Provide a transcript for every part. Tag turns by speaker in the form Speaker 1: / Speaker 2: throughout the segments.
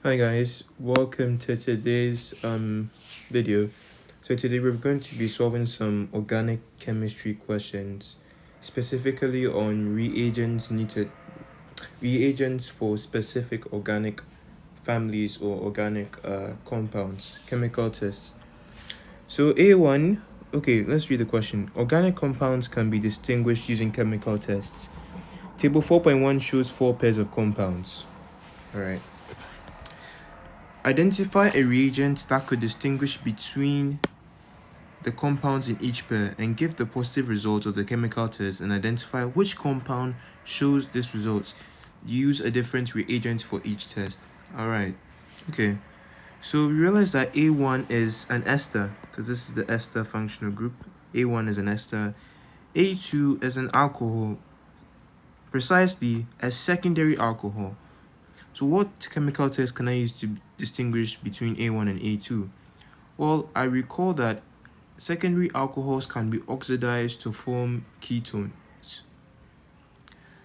Speaker 1: Hi guys, welcome to today's video. So today we're going to be solving some organic chemistry questions, specifically on reagents for specific organic families or organic compounds, chemical tests. So A1, okay, let's read the question. Organic compounds can be distinguished using chemical tests. Table 4.1 shows 4 pairs of compounds. All right. Identify a reagent that could distinguish between the compounds in each pair and give the positive result of the chemical test and identify which compound shows this result. Use a different reagent for each test. Alright, okay. So we realize that A1 is an ester because this is the ester functional group. A1 is an ester. A2 is an alcohol, precisely a secondary alcohol. So what chemical test can I use to distinguish between A1 and A2? Well, I recall that secondary alcohols can be oxidized to form ketones.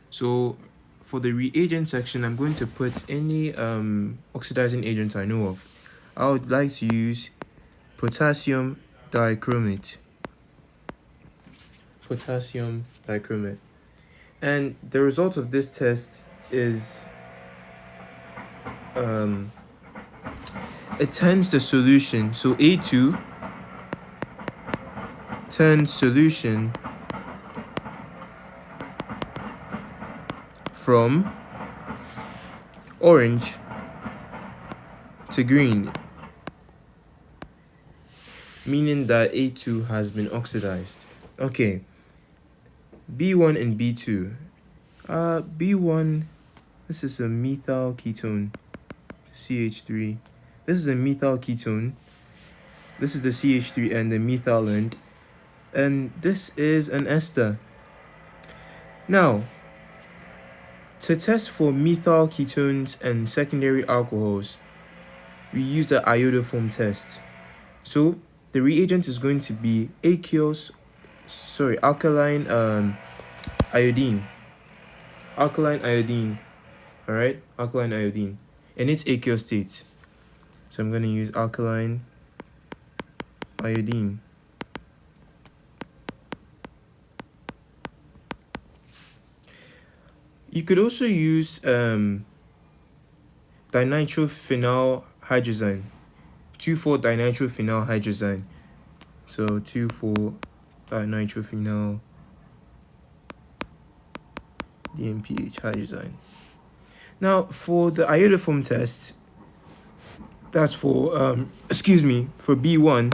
Speaker 1: So for the reagent section, I'm going to put any oxidizing agent I know of. I would like to use potassium dichromate. And the result of this test is it turns the solution. So A2 turns solution from orange to green, meaning that A2 has been oxidized. Okay, B1 and B2. B1, this is a methyl ketone, CH3. This is a methyl ketone. This is the CH3 and the methyl end. And this is an ester. Now, to test for methyl ketones and secondary alcohols, we use the iodoform test. So the reagent is going to be alkaline iodine. Alkaline iodine. Alright, alkaline iodine. And its aqueous state. So I'm going to use alkaline iodine. You could also use dinitrophenyl hydrazine, 2,4-dinitrophenyl hydrazine. So 2,4-dinitrophenyl DNPH hydrazine. Now for the iodoform test, that's for for B1,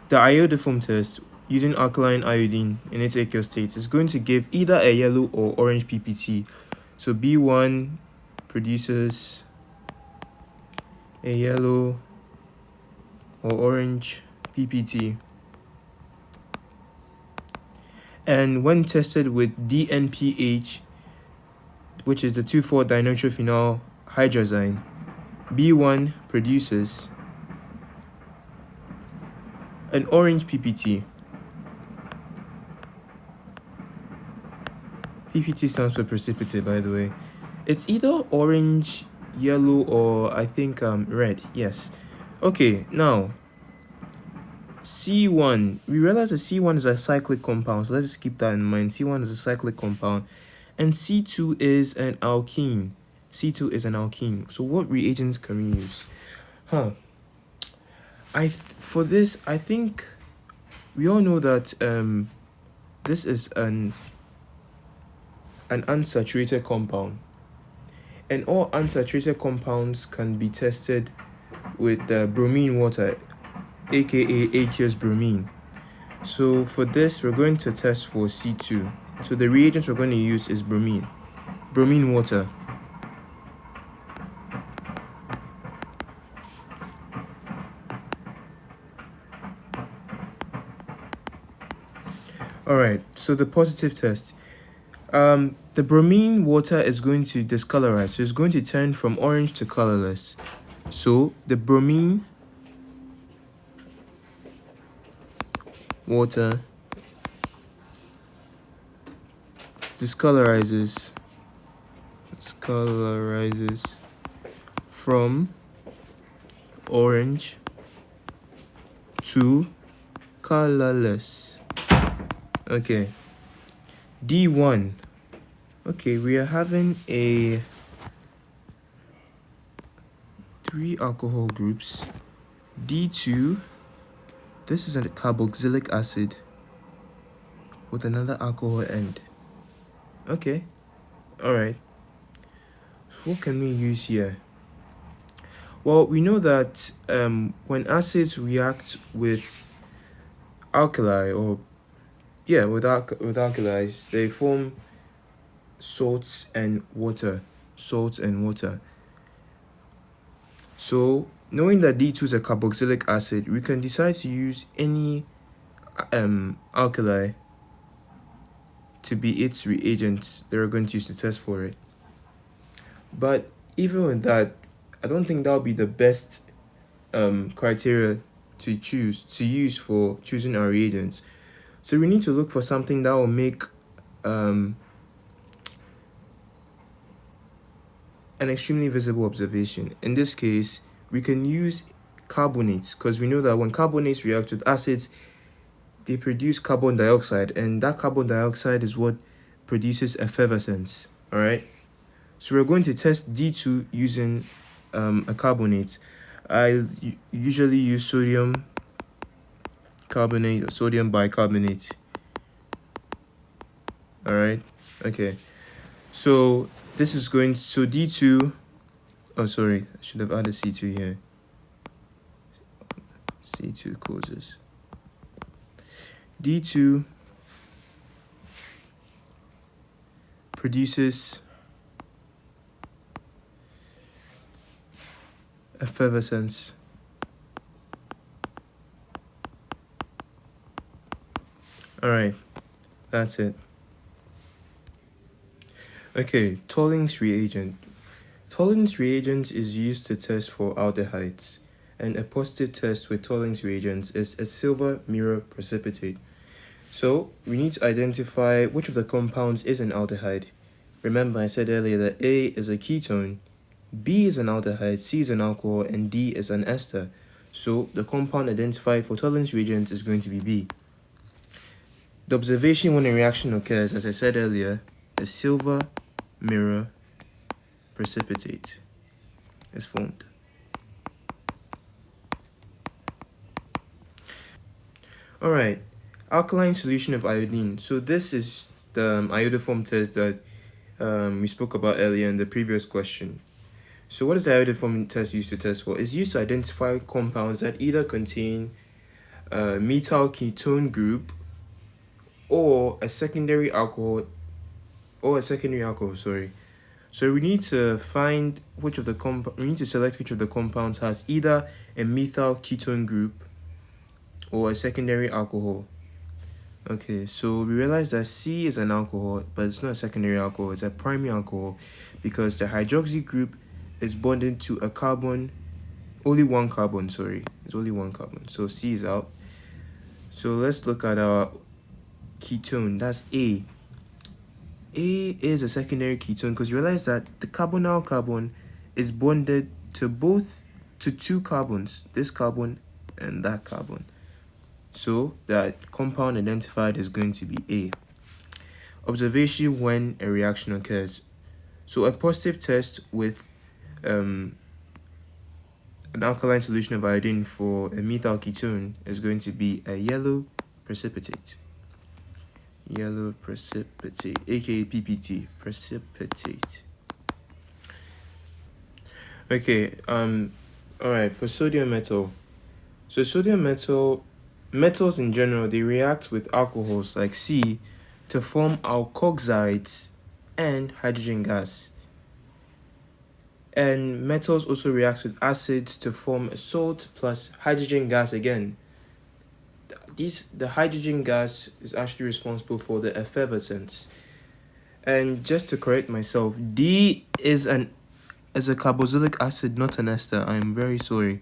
Speaker 1: the iodoform test using alkaline iodine in its aqueous state is going to give either a yellow or orange PPT. So B1 produces a yellow or orange PPT. And when tested with DNPH, which is the 2,4-dinitrophenyl hydrazine, B1 produces an orange PPT. PPT stands for precipitate, by the way. It's either orange, yellow, or I think red. Yes. Okay, now C1. We realize that C1 is a cyclic compound, so let's just keep that in mind. C1 is a cyclic compound, and C2 is an alkene. C2 is an alkene. So what reagents can we use? For this, I think we all know that this is an unsaturated compound, and all unsaturated compounds can be tested with bromine water, aka aqueous bromine. So for this, we're going to test for C2. So the reagent we're going to use is bromine water. Alright, so the positive test. The bromine water is going to discolorize, so it's going to turn from orange to colorless. So the bromine water discolorizes from orange to colorless. Okay. D1. Okay, we are having a 3 alcohol groups. D2, this is a carboxylic acid with another alcohol end. Okay, all right. So what can we use here? Well, we know that when acids react with alkali, or with alkalis, they form salts and water. So knowing that D2 is a carboxylic acid, we can decide to use any alkali to be its reagent that we're going to use to test for it. But even with that, I don't think that would be the best criteria to use for choosing our reagents. So we need to look for something that will make an extremely visible observation. In this case, we can use carbonates, because we know that when carbonates react with acids, they produce carbon dioxide, and that carbon dioxide is what produces effervescence. All right. So we're going to test D2 using a carbonate. I usually use sodium carbonate or sodium bicarbonate. All right. Okay. So this is going so D2. Oh, sorry. I should have added C2 here. C2 causes. D2 produces effervescence. All right, that's it. Okay, Tolling's reagent. Tolling's reagent is used to test for aldehydes, and a positive test with Tolling's reagents is a silver mirror precipitate. So we need to identify which of the compounds is an aldehyde. Remember, I said earlier that A is a ketone, B is an aldehyde, C is an alcohol, and D is an ester. So the compound identified for Tolling's reagent is going to be B. The observation when a reaction occurs, as I said earlier, a silver mirror precipitate is formed. Alright, alkaline solution of iodine. So this is the iodoform test that we spoke about earlier in the previous question. So what is the iodoform test used to test for? It's used to identify compounds that either contain a methyl ketone group or a secondary alcohol, sorry. So we need to find which of the we need to select which of the compounds has either a methyl ketone group or a secondary alcohol. Okay, so we realize that C is an alcohol, but it's not a secondary alcohol, it's a primary alcohol, because the hydroxy group is bonded to a carbon, only one carbon, it's only one carbon. So C is out. So let's look at our ketone, that's A. A is a secondary ketone because you realize that the carbonyl carbon is bonded to two carbons, this carbon and that carbon. So that compound identified is going to be A. Observation when a reaction occurs. So a positive test with an alkaline solution of iodine for a methyl ketone is going to be a yellow precipitate. Yellow precipitate, aka PPT, precipitate. Okay, alright, for sodium metal. So sodium metal, metals in general, they react with alcohols like C to form alkoxides and hydrogen gas. And metals also react with acids to form a salt plus hydrogen gas again. The hydrogen gas is actually responsible for the effervescence. And just to correct myself, D is a carboxylic acid, not an ester. I'm very sorry.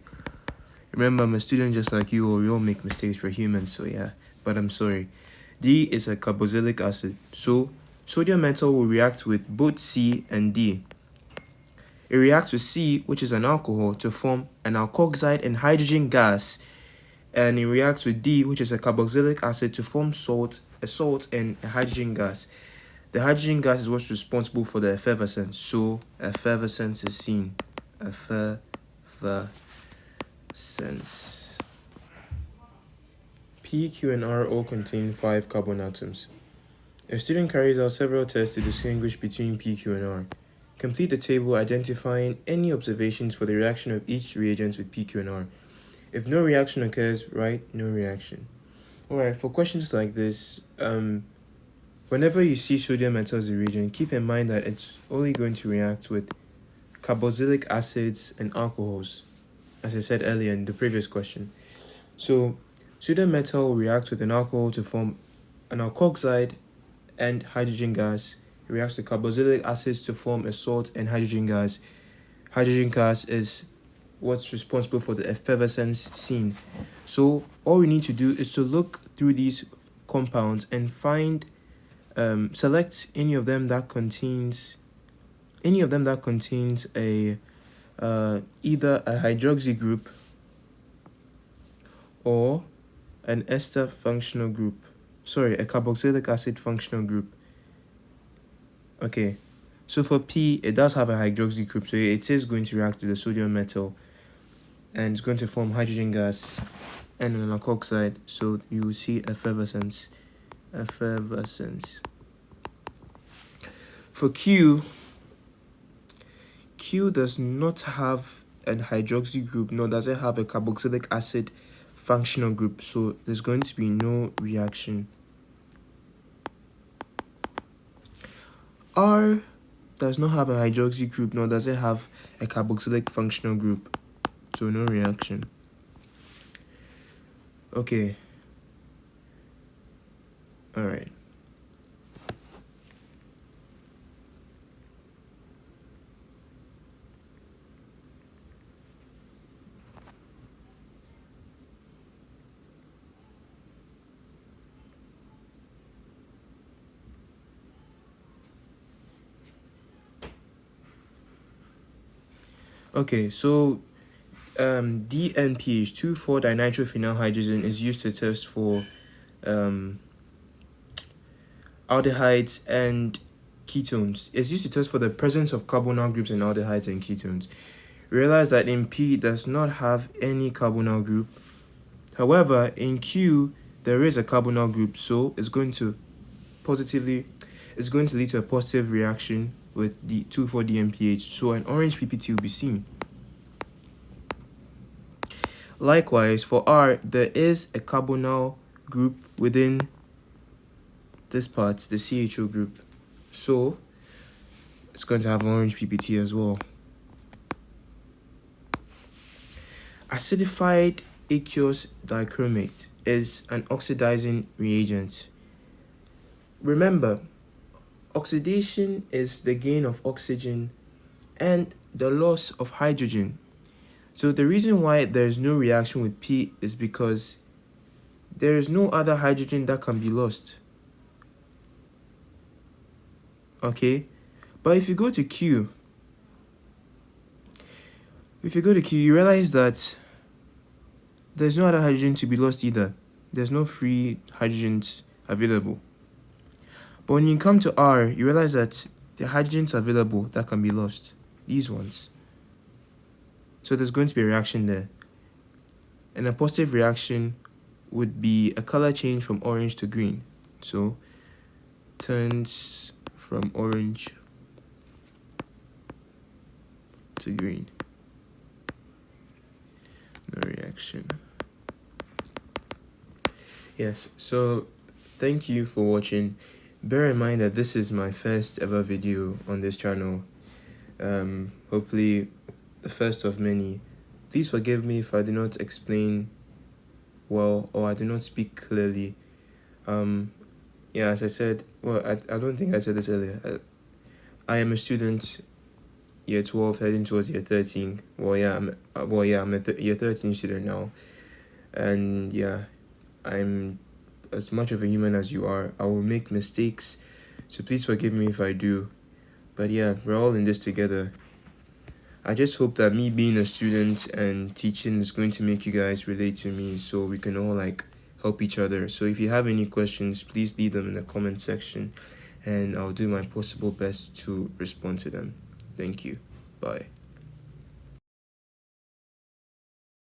Speaker 1: Remember, I'm a student just like you, or we all make mistakes, we're humans, so yeah. But I'm sorry. D is a carboxylic acid. So sodium metal will react with both C and D. It reacts with C, which is an alcohol, to form an alkoxide and hydrogen gas. And it reacts with D, which is a carboxylic acid, to form a salt and a hydrogen gas. The hydrogen gas is what's responsible for the effervescence. So effervescence is seen. Effervescence. P, Q, and R all contain 5 carbon atoms. A student carries out several tests to distinguish between P, Q, and R. Complete the table identifying any observations for the reaction of each reagent with P, Q, and R. If no reaction occurs, write no reaction. Alright, for questions like this, whenever you see sodium metal as a reagent, keep in mind that it's only going to react with carboxylic acids and alcohols, as I said earlier in the previous question. So sodium metal will react with an alcohol to form an alkoxide and hydrogen gas. It reacts with carboxylic acids to form a salt and hydrogen gas. Hydrogen gas is what's responsible for the effervescence seen. So all we need to do is to look through these compounds and find select any of them that contains a either a hydroxy group or an ester functional group. Sorry, a carboxylic acid functional group. Okay, so for P, it does have a hydroxy group, so it is going to react with the sodium metal and it's going to form hydrogen gas and an alkoxide, so you will see effervescence. For Q does not have a hydroxy group, nor does it have a carboxylic acid functional group, so there's going to be no reaction. R does not have a hydroxy group, nor does it have a carboxylic functional group, so no reaction. Okay. Alright. Okay, so DNPH, 2,4-dinitrophenylhydrogen, is used to test for aldehydes and ketones. It's used to test for the presence of carbonyl groups in aldehydes and ketones. Realize that in P, it does not have any carbonyl group. However, in Q, there is a carbonyl group, so it's going to lead to a positive reaction with the 2,4-DNPH, so an orange PPT will be seen. Likewise, for R, there is a carbonyl group within this part, the CHO group, so it's going to have an orange PPT as well. Acidified aqueous dichromate is an oxidizing reagent. Remember, oxidation is the gain of oxygen and the loss of hydrogen. So the reason why there is no reaction with P is because there is no other hydrogen that can be lost. Okay, but if you go to Q, you realize that there's no other hydrogen to be lost either. There's no free hydrogens available. But when you come to R, you realize that the hydrogens available that can be lost, these ones. So there's going to be a reaction there. And a positive reaction would be a color change from orange to green. So turns from orange to green. No reaction. Yes, so thank you for watching. Bear in mind that this is my first ever video on this channel. Hopefully the first of many. Please forgive me if I do not explain well or I do not speak clearly. Yeah, as I said, well, I don't think I said this earlier. I am a student, year 12, heading towards year 13. I'm a year 13 student now. And yeah, I'm as much of a human as you are. I will make mistakes, so please forgive me if I do. But yeah, we're all in this together. I just hope that me being a student and teaching is going to make you guys relate to me, so we can all like help each other. So if you have any questions, please leave them in the comment section, and I'll do my possible best to respond to them. Thank you. Bye.